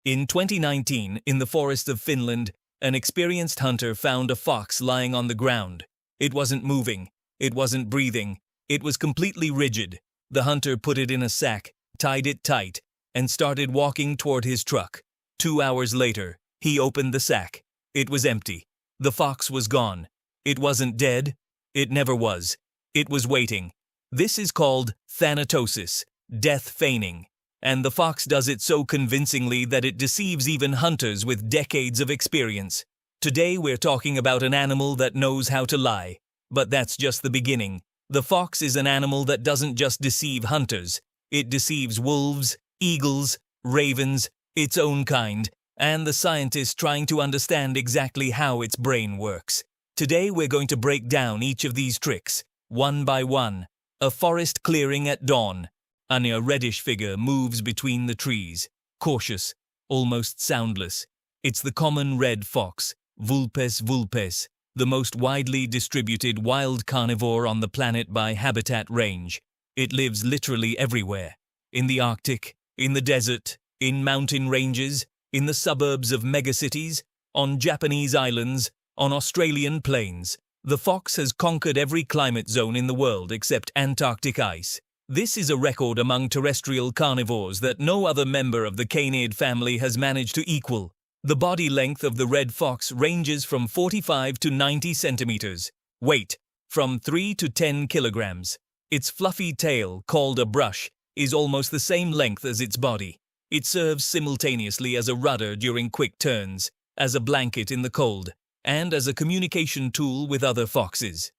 In 2019, in the forest of Finland, an experienced hunter found a fox lying on the ground. It wasn't moving. It wasn't breathing. It was completely rigid. The hunter put it in a sack, tied it tight, and started walking toward his truck. 2 hours later, he opened the sack. It was empty. The fox was gone. It wasn't dead. It never was. It was waiting. This is called thanatosis, death feigning. And the fox does it so convincingly that it deceives even hunters with decades of experience. Today we're talking about an animal that knows how to lie. But that's just the beginning. The fox is an animal that doesn't just deceive hunters. It deceives wolves, eagles, ravens, its own kind, and the scientists trying to understand exactly how its brain works. Today we're going to break down each of these tricks, one by one. A forest clearing at dawn. A reddish figure moves between the trees, cautious, almost soundless. It's the common red fox, Vulpes vulpes, the most widely distributed wild carnivore on the planet by habitat range. It lives literally everywhere. In the Arctic, in the desert, in mountain ranges, in the suburbs of megacities, on Japanese islands, on Australian plains. The fox has conquered every climate zone in the world except Antarctic ice. This is a record among terrestrial carnivores that no other member of the canid family has managed to equal. The body length of the red fox ranges from 45 to 90 centimeters. Weight, from 3 to 10 kilograms. Its fluffy tail, called a brush, is almost the same length as its body. It serves simultaneously as a rudder during quick turns, as a blanket in the cold, and as a communication tool with other foxes.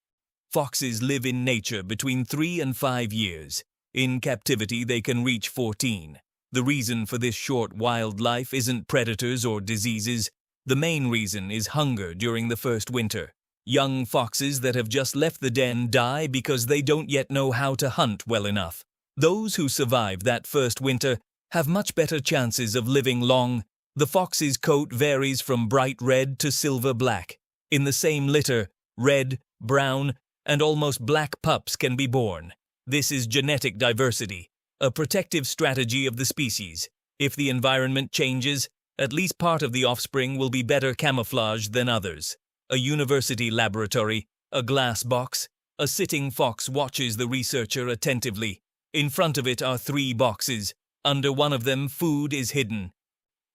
Foxes live in nature between 3 and 5 years. In captivity, they can reach 14. The reason for this short wild life isn't predators or diseases. The main reason is hunger during the first winter. Young foxes that have just left the den die because they don't yet know how to hunt well enough. Those who survive that first winter have much better chances of living long. The fox's coat varies from bright red to silver black. In the same litter, red, brown, and almost black pups can be born. This is genetic diversity, a protective strategy of the species. If the environment changes, at least part of the offspring will be better camouflaged than others. A university laboratory, a glass box, a sitting fox watches the researcher attentively. In front of it are 3 boxes. Under one of them, food is hidden.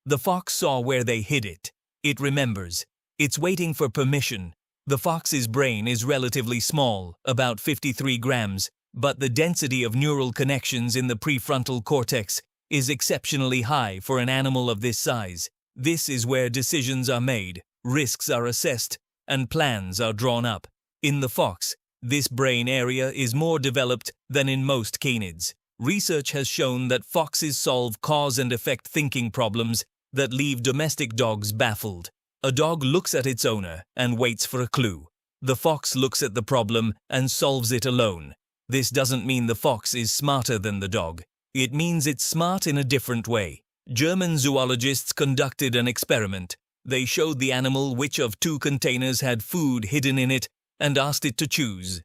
The fox saw where they hid it. It remembers. It's waiting for permission. The fox's brain is relatively small, about 53 grams, but the density of neural connections in the prefrontal cortex is exceptionally high for an animal of this size. This is where decisions are made, risks are assessed, and plans are drawn up. In the fox, this brain area is more developed than in most canids. Research has shown that foxes solve cause and effect thinking problems that leave domestic dogs baffled. A dog looks at its owner and waits for a clue. The fox looks at the problem and solves it alone. This doesn't mean the fox is smarter than the dog. It means it's smart in a different way. German zoologists conducted an experiment. They showed the animal which of 2 containers had food hidden in it and asked it to choose.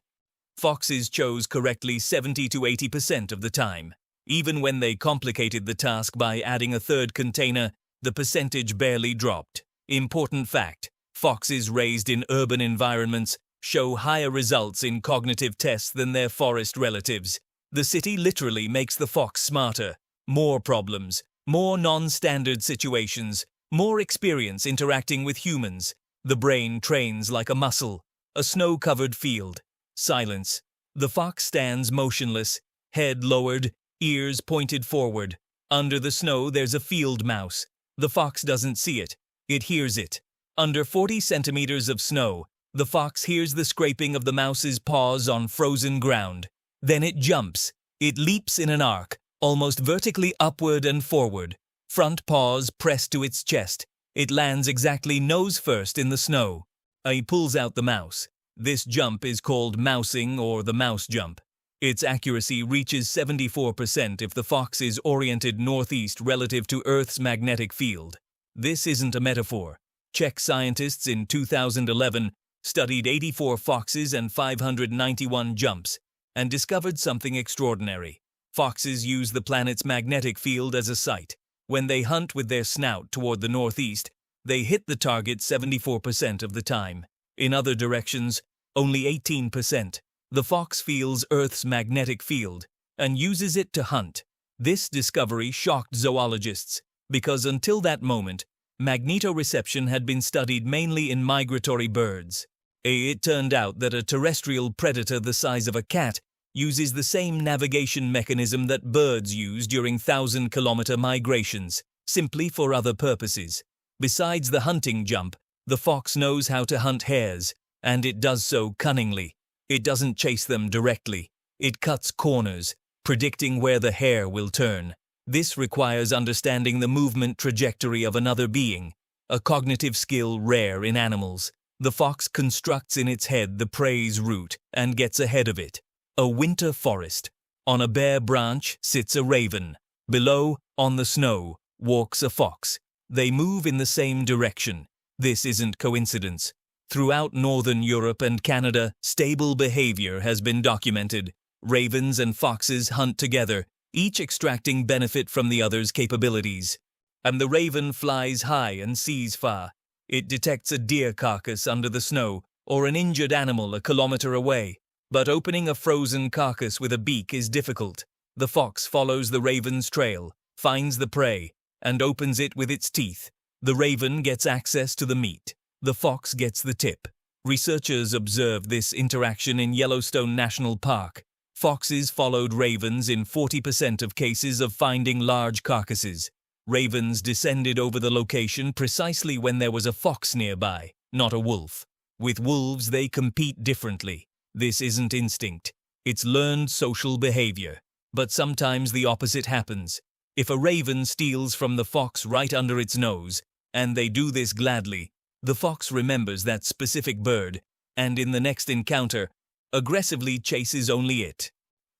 Foxes chose correctly 70 to 80% of the time. Even when they complicated the task by adding a 3rd container, the percentage barely dropped. Important fact: foxes raised in urban environments show higher results in cognitive tests than their forest relatives. The city literally makes the fox smarter. More problems, more non-standard situations, more experience interacting with humans. The brain trains like a muscle. A snow-covered field. Silence. The fox stands motionless, head lowered, ears pointed forward. Under the snow there's a field mouse. The fox doesn't see it. It hears it. Under 40 centimeters of snow, the fox hears the scraping of the mouse's paws on frozen ground. Then it jumps. It leaps in an arc, almost vertically upward and forward. Front paws pressed to its chest. It lands exactly nose first in the snow. He pulls out the mouse. This jump is called mousing or the mouse jump. Its accuracy reaches 74% if the fox is oriented northeast relative to Earth's magnetic field. This isn't a metaphor. Czech scientists in 2011 studied 84 foxes and 591 jumps and discovered something extraordinary. Foxes use the planet's magnetic field as a sight. When they hunt with their snout toward the northeast, they hit the target 74% of the time. In other directions, only 18%. The fox feels Earth's magnetic field and uses it to hunt. This discovery shocked zoologists because until that moment, magnetoreception had been studied mainly in migratory birds. It turned out that a terrestrial predator the size of a cat uses the same navigation mechanism that birds use during 1,000-kilometer migrations, simply for other purposes. Besides the hunting jump, the fox knows how to hunt hares, and it does so cunningly. It doesn't chase them directly. It cuts corners, predicting where the hare will turn. This requires understanding the movement trajectory of another being, a cognitive skill rare in animals. The fox constructs in its head the prey's route and gets ahead of it. A winter forest. On a bare branch sits a raven. Below, on the snow, walks a fox. They move in the same direction. This isn't coincidence. Throughout northern Europe and Canada, stable behavior has been documented. Ravens and foxes hunt together, each extracting benefit from the other's capabilities. And the raven flies high and sees far. It detects a deer carcass under the snow or an injured animal a kilometer away. But opening a frozen carcass with a beak is difficult. The fox follows the raven's trail, finds the prey, and opens it with its teeth. The raven gets access to the meat. The fox gets the tip. Researchers observed this interaction in Yellowstone National Park. Foxes followed ravens in 40% of cases of finding large carcasses. Ravens descended over the location precisely when there was a fox nearby, not a wolf. With wolves, they compete differently. This isn't instinct. It's learned social behavior. But sometimes the opposite happens. If a raven steals from the fox right under its nose, and they do this gladly, the fox remembers that specific bird, and in the next encounter, aggressively chases only it.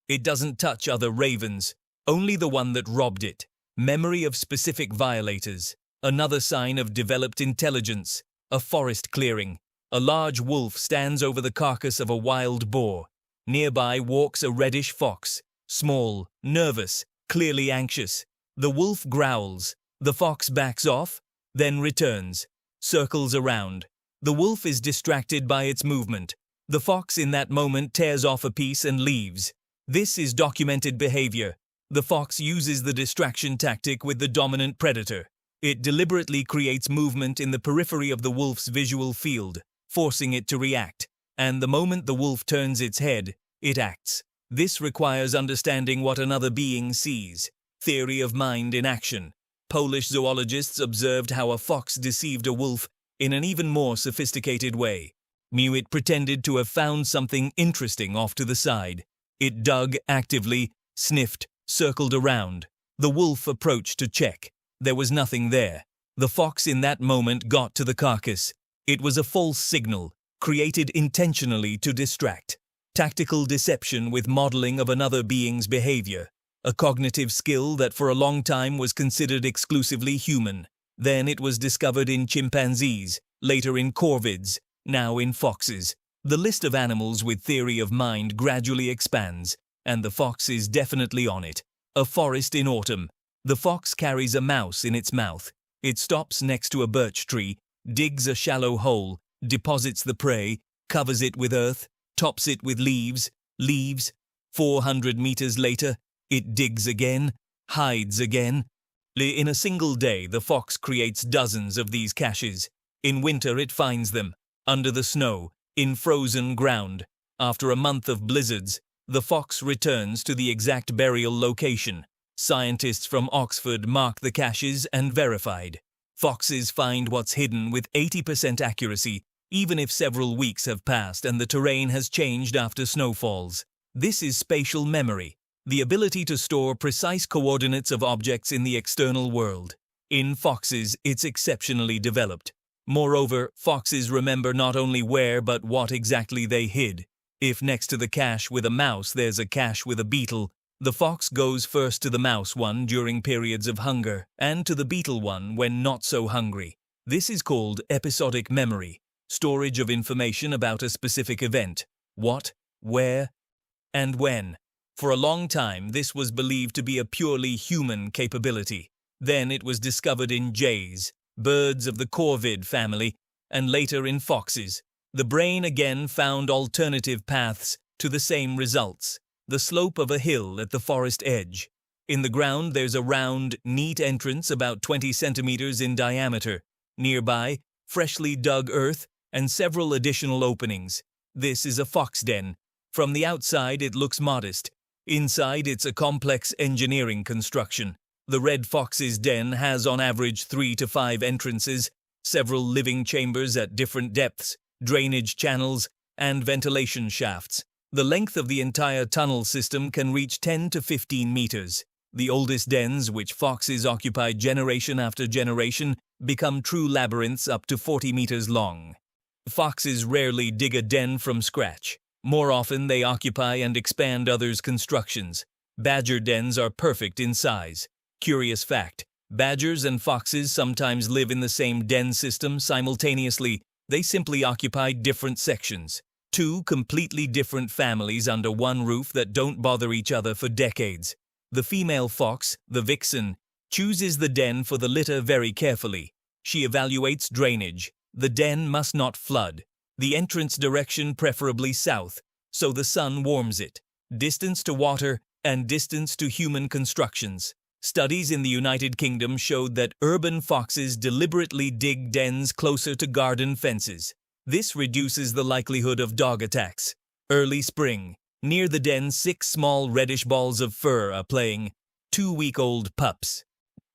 It doesn't touch other ravens, only the one that robbed it. Memory of specific violators. Another sign of developed intelligence. A forest clearing. A large wolf stands over the carcass of a wild boar. Nearby walks a reddish fox, small, nervous, clearly anxious. The wolf growls. The fox backs off, then returns, circles around. The wolf is distracted by its movement. The fox in that moment tears off a piece and leaves. This is documented behavior. The fox uses the distraction tactic with the dominant predator. It deliberately creates movement in the periphery of the wolf's visual field, forcing it to react, and the moment the wolf turns its head, it acts. This requires understanding what another being sees. Theory of mind in action. Polish zoologists observed how a fox deceived a wolf in an even more sophisticated way. Mewit pretended to have found something interesting off to the side. It dug actively, sniffed, circled around. The wolf approached to check. There was nothing there. The fox in that moment got to the carcass. It was a false signal, created intentionally to distract. Tactical deception with modeling of another being's behavior. A cognitive skill that for a long time was considered exclusively human. Then it was discovered in chimpanzees, later in corvids, now in foxes. The list of animals with theory of mind gradually expands, and the fox is definitely on it. A forest in autumn. The fox carries a mouse in its mouth. It stops next to a birch tree, digs a shallow hole, deposits the prey, covers it with earth, tops it with leaves. 400 meters later, it digs again, hides again. In a single day, the fox creates dozens of these caches. In winter, it finds them, under the snow, in frozen ground. After a month of blizzards, the fox returns to the exact burial location. Scientists from Oxford mark the caches and verified. Foxes find what's hidden with 80% accuracy, even if several weeks have passed and the terrain has changed after snowfalls. This is spatial memory, the ability to store precise coordinates of objects in the external world. In foxes, it's exceptionally developed. Moreover, foxes remember not only where but what exactly they hid. If next to the cache with a mouse there's a cache with a beetle, the fox goes first to the mouse one during periods of hunger, and to the beetle one when not so hungry. This is called episodic memory, storage of information about a specific event. What, where, and when. For a long time, this was believed to be a purely human capability. Then it was discovered in jays, birds of the corvid family, and later in foxes. The brain again found alternative paths to the same results, the slope of a hill at the forest edge. In the ground there's a round, neat entrance about 20 centimeters in diameter. Nearby, freshly dug earth and several additional openings. This is a fox den. From the outside it looks modest. Inside it's a complex engineering construction. The red fox's den has on average 3 to 5 entrances, several living chambers at different depths, drainage channels, and ventilation shafts. The length of the entire tunnel system can reach 10 to 15 meters. The oldest dens, which foxes occupy generation after generation, become true labyrinths up to 40 meters long. Foxes rarely dig a den from scratch. More often they occupy and expand others' constructions. Badger dens are perfect in size. Curious fact, badgers and foxes sometimes live in the same den system simultaneously. They simply occupy different sections. Two completely different families under one roof that don't bother each other for decades. The female fox, the vixen, chooses the den for the litter very carefully. She evaluates drainage. The den must not flood. The entrance direction preferably south, so the sun warms it. Distance to water and distance to human constructions. Studies in the United Kingdom showed that urban foxes deliberately dig dens closer to garden fences. This reduces the likelihood of dog attacks. Early spring. Near the den, 6 small reddish balls of fur are playing, 2-week-old pups.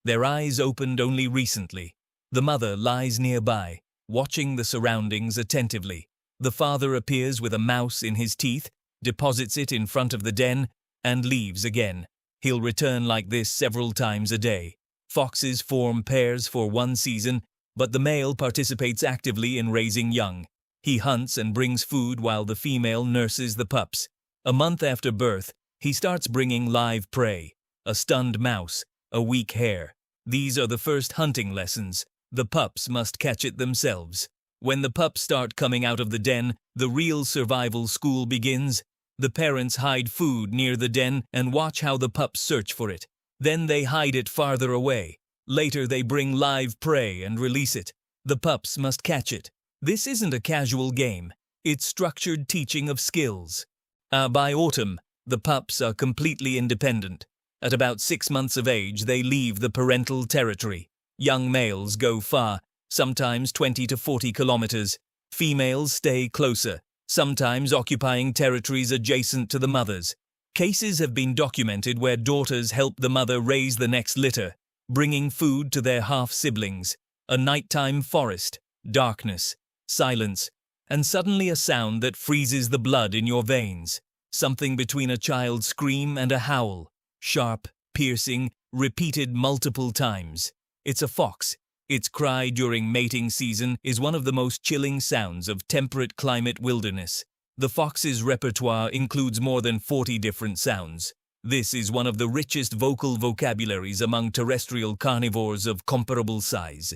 Their eyes opened only recently. The mother lies nearby, watching the surroundings attentively. The father appears with a mouse in his teeth, deposits it in front of the den, and leaves again. He'll return like this several times a day. Foxes form pairs for one season, but the male participates actively in raising young. He hunts and brings food while the female nurses the pups. A month after birth, he starts bringing live prey, a stunned mouse, a weak hare. These are the first hunting lessons. The pups must catch it themselves. When the pups start coming out of the den, the real survival school begins. The parents hide food near the den and watch how the pups search for it. Then they hide it farther away. Later they bring live prey and release it. The pups must catch it. This isn't a casual game. It's structured teaching of skills. By autumn, the pups are completely independent. At about 6 months of age, they leave the parental territory. Young males go far, sometimes 20 to 40 kilometers. Females stay closer, sometimes occupying territories adjacent to the mothers. Cases have been documented where daughters help the mother raise the next litter, bringing food to their half-siblings. A nighttime forest, darkness, silence, and suddenly a sound that freezes the blood in your veins. Something between a child's scream and a howl. Sharp, piercing, repeated multiple times. It's a fox. Its cry during mating season is one of the most chilling sounds of temperate climate wilderness. The fox's repertoire includes more than 40 different sounds. This is one of the richest vocal vocabularies among terrestrial carnivores of comparable size.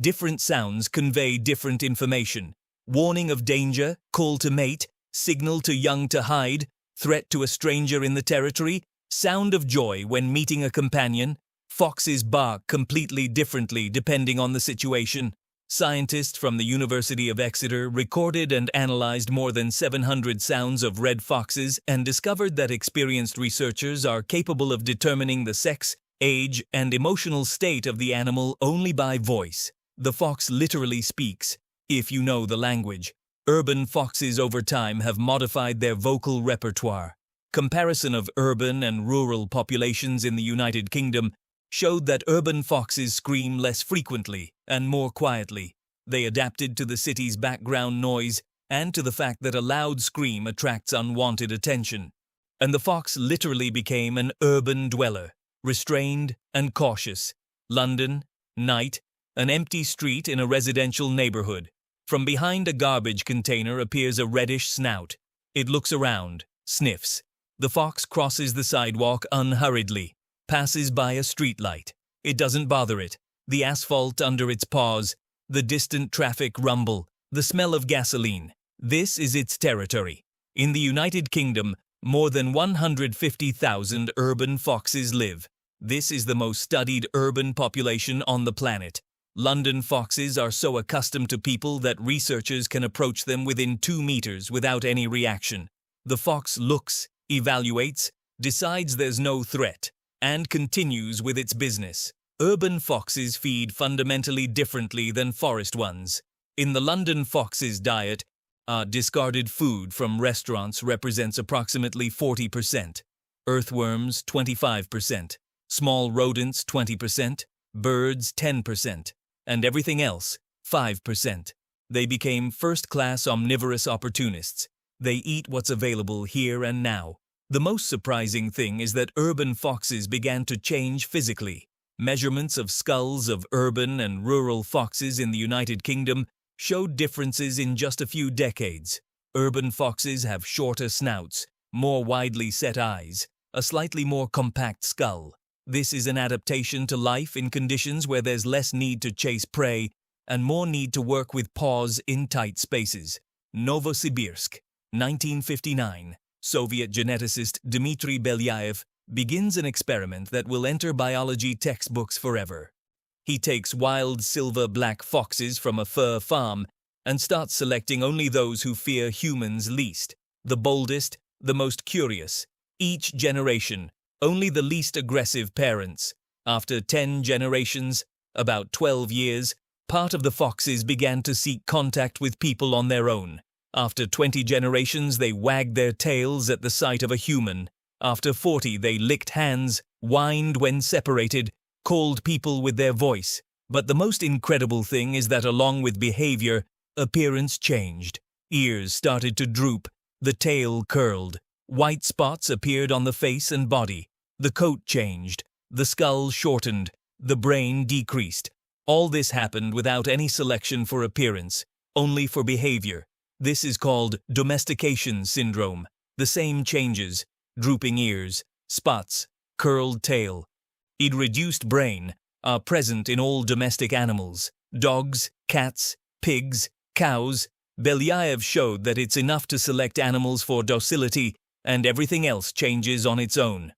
Different sounds convey different information. Warning of danger, call to mate, signal to young to hide, threat to a stranger in the territory, sound of joy when meeting a companion. Foxes bark completely differently depending on the situation. Scientists from the University of Exeter recorded and analyzed more than 700 sounds of red foxes and discovered that experienced researchers are capable of determining the sex, age, and emotional state of the animal only by voice. The fox literally speaks, if you know the language. Urban foxes over time have modified their vocal repertoire. Comparison of urban and rural populations in the United Kingdom showed that urban foxes scream less frequently and more quietly. They adapted to the city's background noise and to the fact that a loud scream attracts unwanted attention. And the fox literally became an urban dweller, restrained and cautious. London, night, an empty street in a residential neighborhood. From behind a garbage container appears a reddish snout. It looks around, sniffs. The fox crosses the sidewalk unhurriedly, passes by a streetlight. It doesn't bother it. The asphalt under its paws, the distant traffic rumble, the smell of gasoline. This is its territory. In the United Kingdom, more than 150,000 urban foxes live. This is the most studied urban population on the planet. London foxes are so accustomed to people that researchers can approach them within 2 meters without any reaction. The fox looks, evaluates, decides there's no threat, and continues with its business. Urban foxes feed fundamentally differently than forest ones. In the London fox's diet, discarded food from restaurants represents approximately 40%, earthworms 25%, small rodents 20%, birds 10%, and everything else 5%. They became first-class omnivorous opportunists. They eat what's available here and now. The most surprising thing is that urban foxes began to change physically. Measurements of skulls of urban and rural foxes in the United Kingdom showed differences in just a few decades. Urban foxes have shorter snouts, more widely set eyes, a slightly more compact skull. This is an adaptation to life in conditions where there's less need to chase prey and more need to work with paws in tight spaces. Novosibirsk, 1959. Soviet geneticist Dmitry Belyaev begins an experiment that will enter biology textbooks forever. He takes wild silver-black foxes from a fur farm and starts selecting only those who fear humans least, the boldest, the most curious. Each generation, only the least aggressive parents. After 10 generations, about 12 years, part of the foxes began to seek contact with people on their own. After 20 generations, they wagged their tails at the sight of a human. After 40, they licked hands, whined when separated, called people with their voice. But the most incredible thing is that along with behavior, appearance changed. Ears started to droop, the tail curled, white spots appeared on the face and body, the coat changed, the skull shortened, the brain decreased. All this happened without any selection for appearance, only for behavior. This is called domestication syndrome. The same changes, drooping ears, spots, curled tail, and reduced brain are present in all domestic animals, dogs, cats, pigs, cows. Belyaev showed that it's enough to select animals for docility and everything else changes on its own.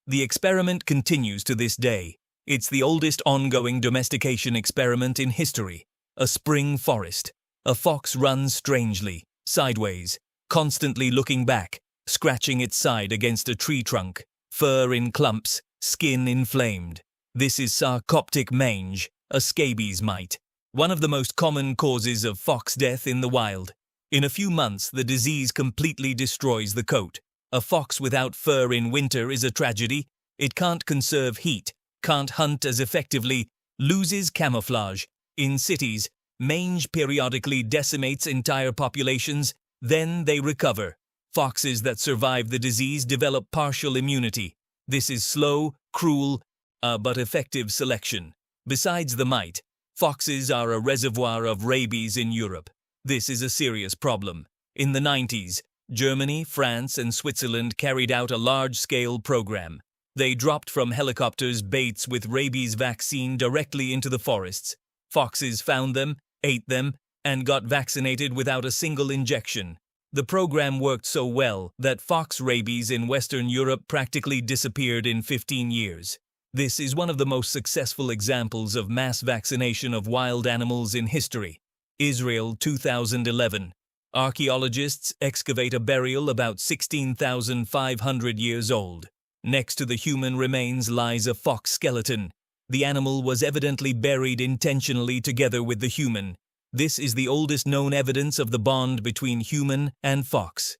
The experiment continues to this day. It's the oldest ongoing domestication experiment in history. A spring forest. A fox runs strangely, sideways, constantly looking back, scratching its side against a tree trunk, fur in clumps, skin inflamed. This is sarcoptic mange, a scabies mite, one of the most common causes of fox death in the wild. In a few months, the disease completely destroys the coat. A fox without fur in winter is a tragedy. It can't conserve heat, can't hunt as effectively, loses camouflage. In cities, mange periodically decimates entire populations, then they recover. Foxes that survive the disease develop partial immunity. This is slow, cruel, but effective selection. Besides the mite, foxes are a reservoir of rabies in Europe. This is a serious problem. In the 90s, Germany, France, and Switzerland carried out a large-scale program. They dropped from helicopters baits with rabies vaccine directly into the forests. Foxes found them, ate them, and got vaccinated without a single injection. The program worked so well that fox rabies in Western Europe practically disappeared in 15 years. This is one of the most successful examples of mass vaccination of wild animals in history. Israel, 2011. Archaeologists excavate a burial about 16,500 years old. Next to the human remains lies a fox skeleton. The animal was evidently buried intentionally together with the human. This is the oldest known evidence of the bond between human and fox.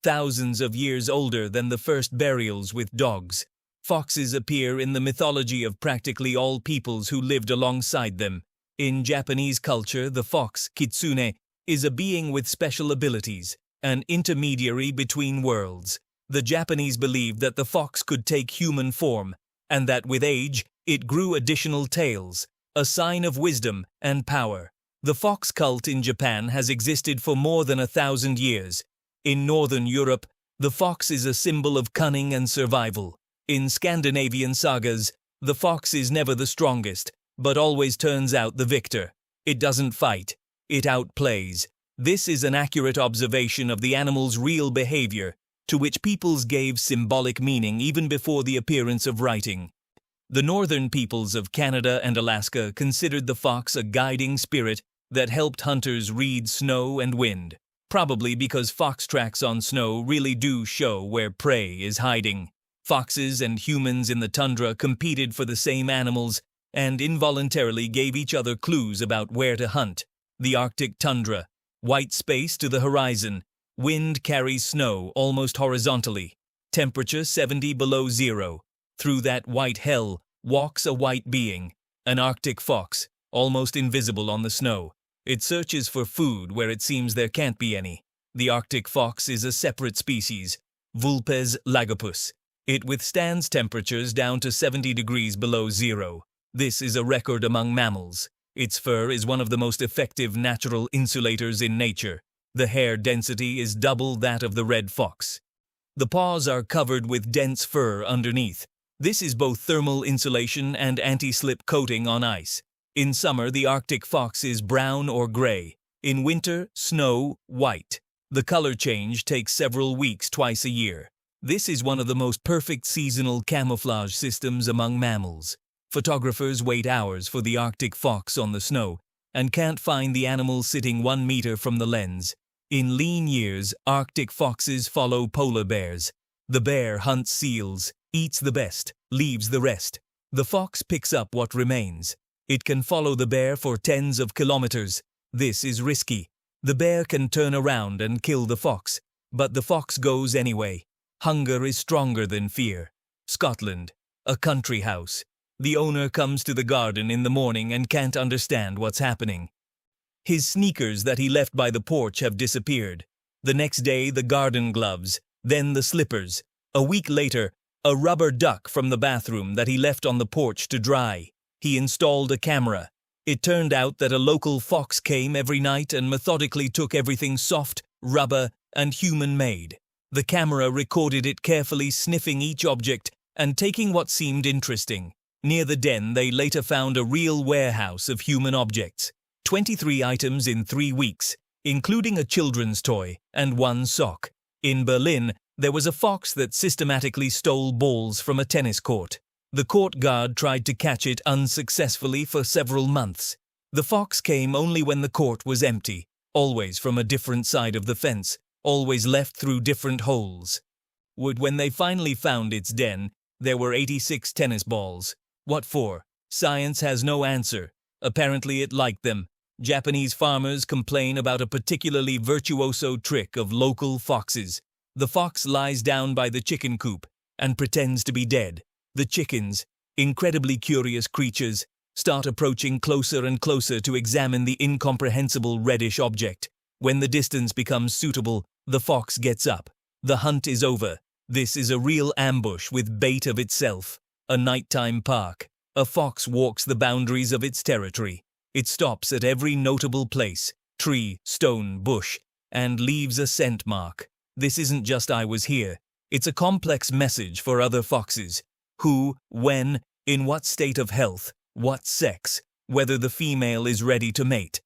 Thousands of years older than the first burials with dogs. Foxes appear in the mythology of practically all peoples who lived alongside them. In Japanese culture, the fox, kitsune, is a being with special abilities, an intermediary between worlds. The Japanese believed that the fox could take human form, and that with age, it grew additional tails, a sign of wisdom and power. The fox cult in Japan has existed for more than 1,000 years. In Northern Europe, the fox is a symbol of cunning and survival. In Scandinavian sagas, the fox is never the strongest, but always turns out the victor. It doesn't fight, it outplays. This is an accurate observation of the animal's real behavior, to which peoples gave symbolic meaning even before the appearance of writing. The northern peoples of Canada and Alaska considered the fox a guiding spirit that helped hunters read snow and wind, probably because fox tracks on snow really do show where prey is hiding. Foxes and humans in the tundra competed for the same animals and involuntarily gave each other clues about where to hunt. The Arctic tundra, white space to the horizon, wind carries snow almost horizontally, temperature 70 below zero. Through that white hell walks a white being, an Arctic fox, almost invisible on the snow. It searches for food where it seems there can't be any. The Arctic fox is a separate species, Vulpes lagopus. It withstands temperatures down to 70 degrees below zero. This is a record among mammals. Its fur is one of the most effective natural insulators in nature. The hair density is double that of the red fox. The paws are covered with dense fur underneath. This is both thermal insulation and anti-slip coating on ice. In summer, the Arctic fox is brown or gray. In winter, snow, white. The color change takes several weeks twice a year. This is one of the most perfect seasonal camouflage systems among mammals. Photographers wait hours for the Arctic fox on the snow and can't find the animal sitting 1 meter from the lens. In lean years, Arctic foxes follow polar bears. The bear hunts seals, eats the best, leaves the rest. The fox picks up what remains. It can follow the bear for tens of kilometers. This is risky. The bear can turn around and kill the fox, but the fox goes anyway. Hunger is stronger than fear. Scotland, a country house. The owner comes to the garden in the morning and can't understand what's happening. His sneakers that he left by the porch have disappeared. The next day, the garden gloves, then the slippers. A week later, a rubber duck from the bathroom that he left on the porch to dry. He installed a camera. It turned out that a local fox came every night and methodically took everything soft, rubber, and human-made. The camera recorded it carefully, sniffing each object and taking what seemed interesting. Near the den, they later found a real warehouse of human objects. 23 items in 3 weeks, including a children's toy and 1 sock. In Berlin, there was a fox that systematically stole balls from a tennis court. The court guard tried to catch it unsuccessfully for several months. The fox came only when the court was empty, always from a different side of the fence, always left through different holes. When they finally found its den, there were 86 tennis balls. What for? Science has no answer. Apparently it liked them. Japanese farmers complain about a particularly virtuoso trick of local foxes. The fox lies down by the chicken coop and pretends to be dead. The chickens, incredibly curious creatures, start approaching closer and closer to examine the incomprehensible reddish object. When the distance becomes suitable, the fox gets up. The hunt is over. This is a real ambush with bait of itself. A nighttime park. A fox walks the boundaries of its territory. It stops at every notable place, tree, stone, bush, and leaves a scent mark. This isn't just "I was here." It's a complex message for other foxes. Who, when, in what state of health, what sex, whether the female is ready to mate.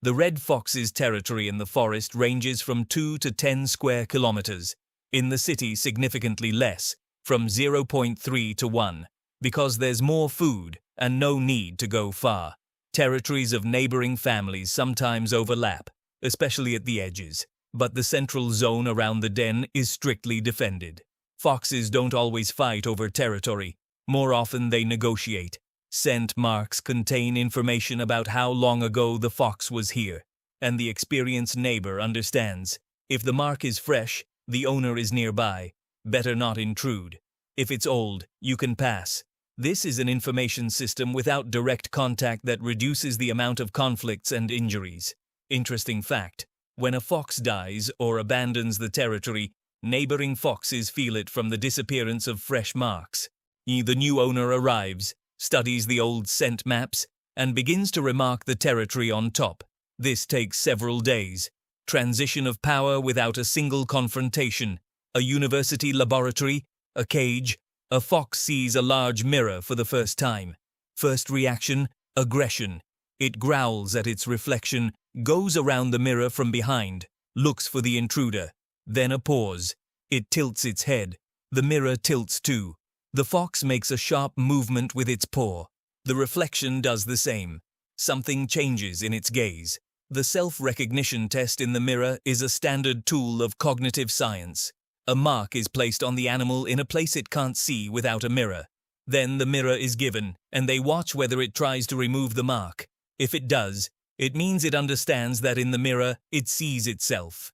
The red fox's territory in the forest ranges from 2 to 10 square kilometers. In the city, significantly less, from 0.3 to 1, because there's more food and no need to go far. Territories of neighboring families sometimes overlap, especially at the edges, but the central zone around the den is strictly defended. Foxes don't always fight over territory. More often they negotiate. Scent marks contain information about how long ago the fox was here, and the experienced neighbor understands. If the mark is fresh, the owner is nearby. Better not intrude. If it's old, you can pass. This is an information system without direct contact that reduces the amount of conflicts and injuries. Interesting fact: when a fox dies or abandons the territory, neighboring foxes feel it from the disappearance of fresh marks. The new owner arrives, studies the old scent maps, and begins to remark the territory on top. This takes several days. Transition of power without a single confrontation. A university laboratory, a cage. A fox sees a large mirror for the first time. First reaction, aggression. It growls at its reflection, goes around the mirror from behind, looks for the intruder. Then a pause. It tilts its head. The mirror tilts too. The fox makes a sharp movement with its paw. The reflection does the same. Something changes in its gaze. The self-recognition test in the mirror is a standard tool of cognitive science. A mark is placed on the animal in a place it can't see without a mirror. Then the mirror is given, and they watch whether it tries to remove the mark. If it does, it means it understands that in the mirror it sees itself.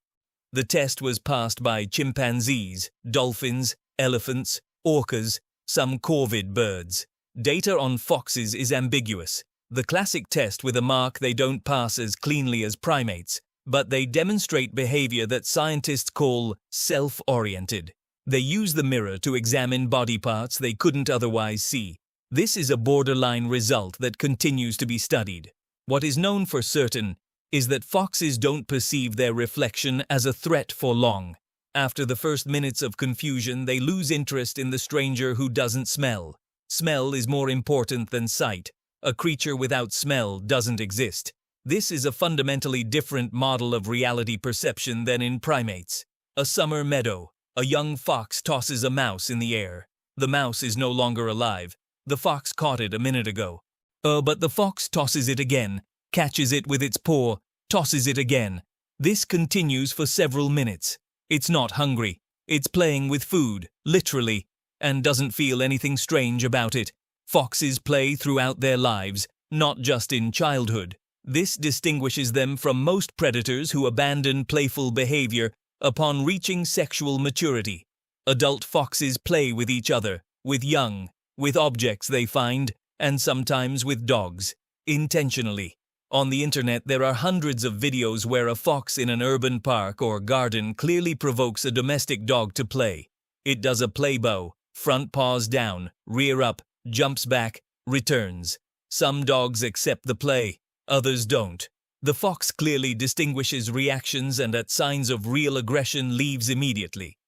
The test was passed by chimpanzees, dolphins, elephants, orcas, some corvid birds. Data on foxes is ambiguous. The classic test with a mark they don't pass as cleanly as primates, but they demonstrate behavior that scientists call self-oriented. They use the mirror to examine body parts they couldn't otherwise see. This is a borderline result that continues to be studied. What is known for certain is that foxes don't perceive their reflection as a threat for long. After the first minutes of confusion, they lose interest in the stranger who doesn't smell. Smell is more important than sight. A creature without smell doesn't exist. This is a fundamentally different model of reality perception than in primates. A summer meadow. A young fox tosses a mouse in the air. The mouse is no longer alive. The fox caught it a minute ago. But the fox tosses it again, catches it with its paw, tosses it again. This continues for several minutes. It's not hungry. It's playing with food, literally, and doesn't feel anything strange about it. Foxes play throughout their lives, not just in childhood. This distinguishes them from most predators who abandon playful behavior upon reaching sexual maturity. Adult foxes play with each other, with young, with objects they find, and sometimes with dogs, intentionally. On the internet, there are hundreds of videos where a fox in an urban park or garden clearly provokes a domestic dog to play. It does a play bow, front paws down, rear up, jumps back, returns. Some dogs accept the play, others don't. The fox clearly distinguishes reactions and at signs of real aggression leaves immediately.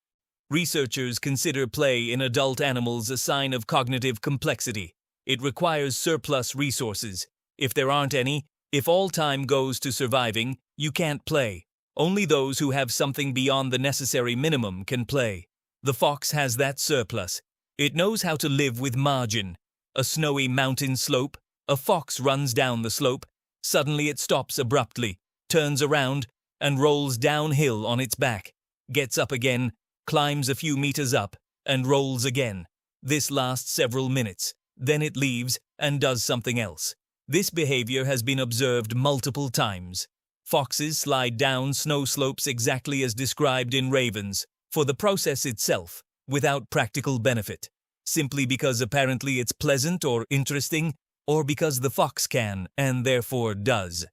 Researchers consider play in adult animals a sign of cognitive complexity. It requires surplus resources. If there aren't any, if all time goes to surviving, you can't play. Only those who have something beyond the necessary minimum can play. The fox has that surplus. It knows how to live with margin. A snowy mountain slope, a fox runs down the slope. Suddenly it stops abruptly, turns around, and rolls downhill on its back. Gets up again, climbs a few meters up, and rolls again. This lasts several minutes. Then it leaves and does something else. This behavior has been observed multiple times. Foxes slide down snow slopes exactly as described in Ravens, for the process itself, without practical benefit. Simply because apparently it's pleasant or interesting, or because the fox can, and therefore does.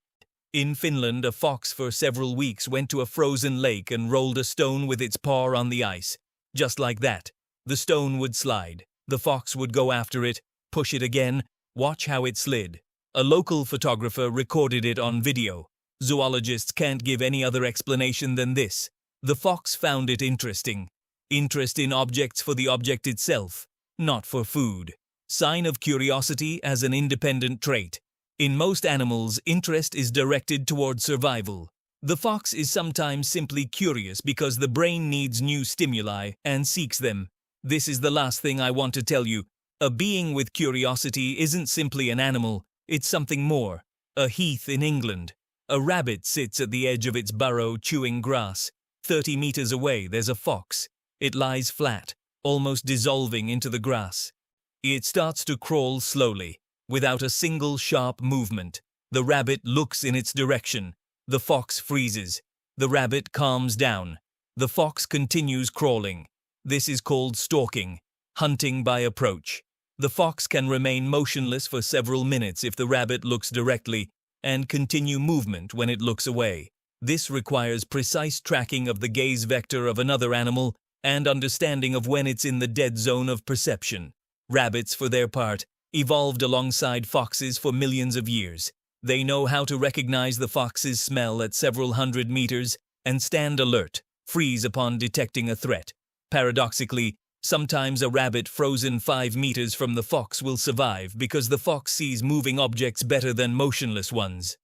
In Finland, a fox for several weeks went to a frozen lake and rolled a stone with its paw on the ice. Just like that. The stone would slide. The fox would go after it, push it again, watch how it slid. A local photographer recorded it on video. Zoologists can't give any other explanation than this. The fox found it interesting. Interest in objects for the object itself, not for food. Sign of curiosity as an independent trait. In most animals, interest is directed toward survival. The fox is sometimes simply curious because the brain needs new stimuli and seeks them. This is the last thing I want to tell you. A being with curiosity isn't simply an animal, it's something more. A heath in England. A rabbit sits at the edge of its burrow chewing grass. 30 meters away, there's a fox. It lies flat, almost dissolving into the grass. It starts to crawl slowly, without a single sharp movement. The rabbit looks in its direction. The fox freezes. The rabbit calms down. The fox continues crawling. This is called stalking, hunting by approach. The fox can remain motionless for several minutes if the rabbit looks directly, and continue movement when it looks away. This requires precise tracking of the gaze vector of another animal and understanding of when it's in the dead zone of perception. Rabbits, for their part, evolved alongside foxes for millions of years. They know how to recognize the fox's smell at several hundred meters and stand alert, freeze upon detecting a threat. Paradoxically, sometimes a rabbit frozen 5 meters from the fox will survive because the fox sees moving objects better than motionless ones.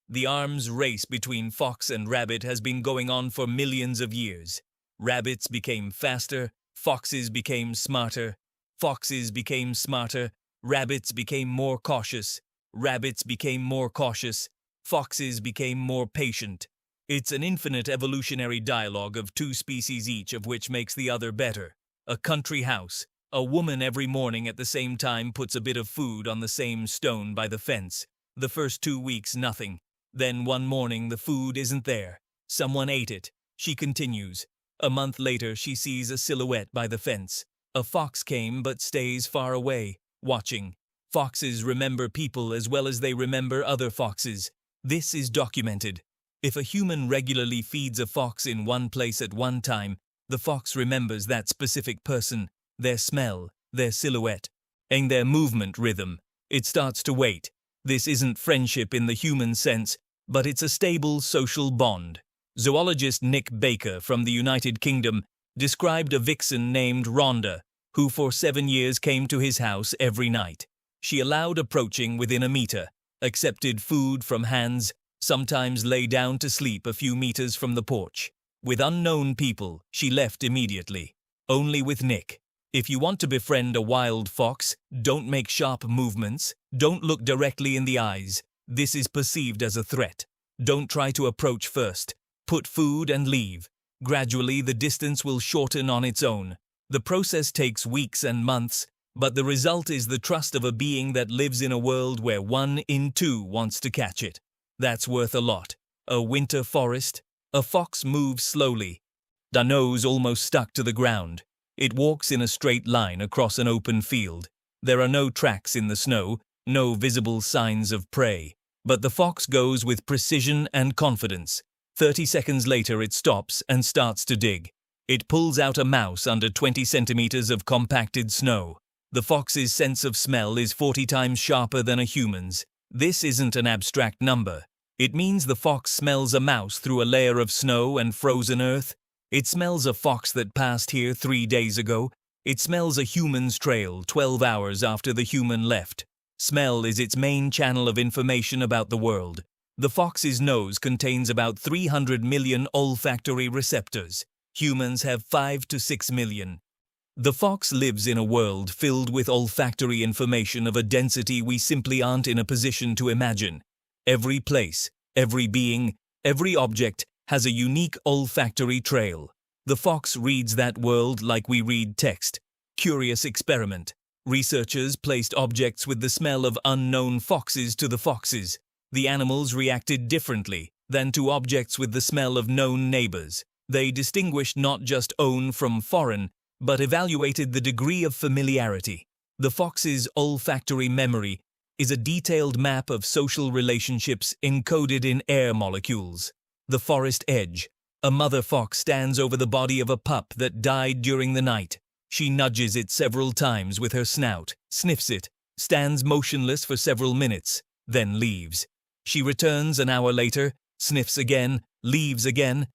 The arms race between fox and rabbit has been going on for millions of years. Rabbits became faster, foxes became smarter. Foxes became smarter, rabbits became more cautious. Rabbits became more cautious, foxes became more patient. It's an infinite evolutionary dialogue of two species, each of which makes the other better. A country house. A woman every morning at the same time puts a bit of food on the same stone by the fence. The first 2 weeks, nothing. Then one morning the food isn't there. Someone ate it. She continues. A month later she sees a silhouette by the fence. A fox came but stays far away, watching. Foxes remember people as well as they remember other foxes. This is documented. If a human regularly feeds a fox in one place at one time, the fox remembers that specific person, their smell, their silhouette, and their movement rhythm. It starts to wait. This isn't friendship in the human sense, but it's a stable social bond. Zoologist Nick Baker from the United Kingdom described a vixen named Rhonda, who for 7 years came to his house every night. She allowed approaching within a meter, accepted food from hands, sometimes lay down to sleep a few meters from the porch. With unknown people, she left immediately. Only with Nick. If you want to befriend a wild fox, don't make sharp movements, don't look directly in the eyes. This is perceived as a threat. Don't try to approach first. Put food and leave. Gradually, the distance will shorten on its own. The process takes weeks and months, but the result is the trust of a being that lives in a world where 1 in 2 wants to catch it. That's worth a lot. A winter forest. A fox moves slowly. The nose almost stuck to the ground. It walks in a straight line across an open field. There are no tracks in the snow, no visible signs of prey. But the fox goes with precision and confidence. 30 seconds later it stops and starts to dig. It pulls out a mouse under 20 centimeters of compacted snow. The fox's sense of smell is 40 times sharper than a human's. This isn't an abstract number. It means the fox smells a mouse through a layer of snow and frozen earth. It smells a fox that passed here 3 days ago. It smells a human's trail 12 hours after the human left. Smell is its main channel of information about the world. The fox's nose contains about 300 million olfactory receptors. Humans have 5 to 6 million. The fox lives in a world filled with olfactory information of a density we simply aren't in a position to imagine. Every place, every being, every object has a unique olfactory trail. The fox reads that world like we read text. Curious experiment. Researchers placed objects with the smell of unknown foxes to the foxes. The animals reacted differently than to objects with the smell of known neighbors. They distinguished not just own from foreign, but evaluated the degree of familiarity. The fox's olfactory memory is a detailed map of social relationships encoded in air molecules. The forest edge. A mother fox stands over the body of a pup that died during the night. She nudges it several times with her snout, sniffs it, stands motionless for several minutes, then leaves. She returns an hour later, sniffs again, leaves again.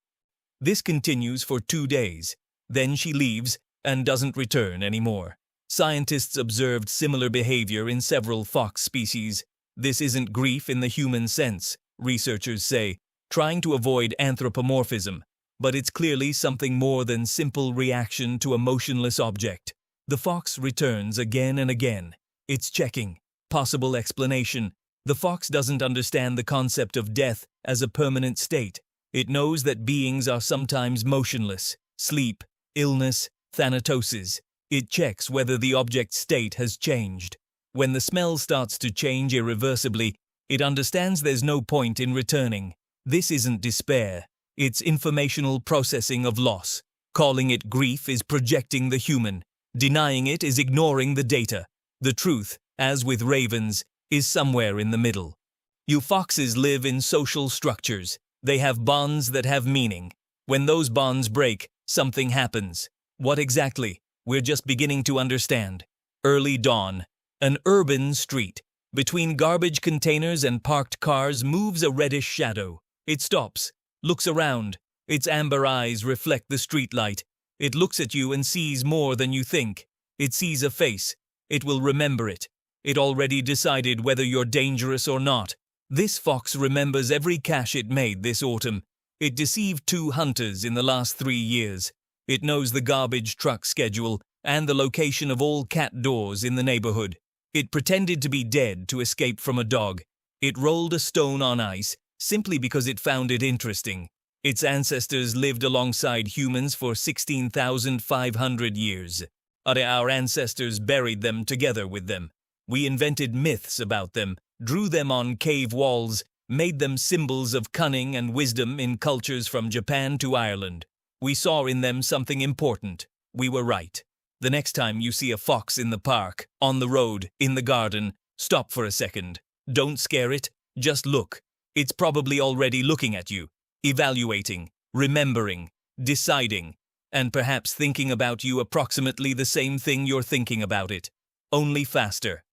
This continues for 2 days. Then she leaves and doesn't return anymore. Scientists observed similar behavior in several fox species. This isn't grief in the human sense, researchers say, trying to avoid anthropomorphism, but it's clearly something more than simple reaction to a motionless object. The fox returns again and again. It's checking. Possible explanation. The fox doesn't understand the concept of death as a permanent state. It knows that beings are sometimes motionless, sleep, illness, thanatosis. It checks whether the object's state has changed. When the smell starts to change irreversibly, it understands there's no point in returning. This isn't despair. It's informational processing of loss. Calling it grief is projecting the human. Denying it is ignoring the data. The truth, as with ravens, is somewhere in the middle. You foxes live in social structures. They have bonds that have meaning. When those bonds break, something happens. What exactly? We're just beginning to understand. Early dawn. An urban street. Between garbage containers and parked cars moves a reddish shadow. It stops, looks around. Its amber eyes reflect the streetlight. It looks at you and sees more than you think. It sees a face. It will remember it. It already decided whether you're dangerous or not. This fox remembers every cache it made this autumn. It deceived 2 hunters in the last 3 years. It knows the garbage truck schedule and the location of all cat doors in the neighborhood. It pretended to be dead to escape from a dog. It rolled a stone on ice simply because it found it interesting. Its ancestors lived alongside humans for 16,500 years. Our ancestors buried them together with them. We invented myths about them, drew them on cave walls, made them symbols of cunning and wisdom in cultures from Japan to Ireland. We saw in them something important. We were right. The next time you see a fox in the park, on the road, in the garden, stop for a second. Don't scare it, just look. It's probably already looking at you, evaluating, remembering, deciding, and perhaps thinking about you approximately the same thing you're thinking about it, only faster.